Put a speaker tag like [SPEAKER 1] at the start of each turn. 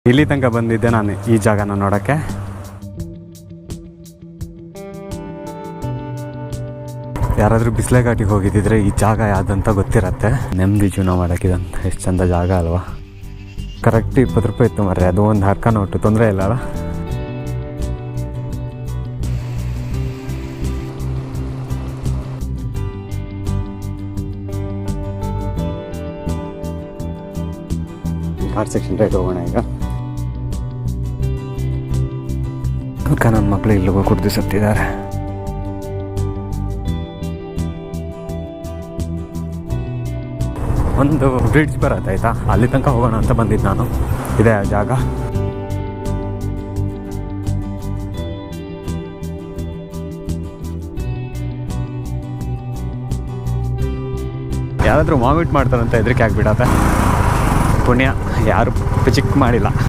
[SPEAKER 1] ಇಲ್ಲಿ ತನಕ ಬಂದಿದ್ದೆ ನಾನು ಈ ಜಾಗನ ನೋಡೋಕ್ಕೆ. ಯಾರಾದರೂ ಬಿಸಿಲೆ ಘಾಟಿಗೆ ಹೋಗಿದ್ದಿದ್ರೆ ಈ ಜಾಗ ಯಾವುದಂತ ಗೊತ್ತಿರತ್ತೆ. ನೆಮ್ಮದಿ ಜೀವನ ಮಾಡೋಕ್ಕಿದಂತ ಎಷ್ಟು ಚಂದ ಜಾಗ ಅಲ್ವಾ. ಕರೆಕ್ಟ್ 20 ರೂಪಾಯಿ ಇತ್ತು ಮರ್ರೆ, ಅದು ಒಂದು ಹರ್ಕ ನೋಟು, ತೊಂದರೆ ಇಲ್ಲ ಅಲ್ಲ. ಆರ್ಟ್ ಸೆಕ್ಷನ್ ರೈಟ್ ಹೋಗೋಣ ಈಗ. ಅಕ್ಕ ನನ್ನ ಮಕ್ಕಳು ಇಲ್ಲಿಗೂ ಕುಡ್ದು ಸತ್ತಿದ್ದಾರೆ. ಒಂದು ಬ್ರಿಡ್ಜ್ ಬರತ್ತಾಯ್ತಾ, ಅಲ್ಲಿ ತನಕ ಹೋಗೋಣ ಅಂತ ಬಂದಿದ್ದು ನಾನು. ಇದೆ ಆ ಜಾಗ. ಯಾರಾದರೂ ವಾಮಿಟ್ ಮಾಡ್ತಾರಂತ ಹೆದರಿಕೆ ಆಗಿಬಿಡತ್ತೆ. ಪುಣ್ಯ ಯಾರು ಚಿಕ್ಕ ಮಾಡಿಲ್ಲ.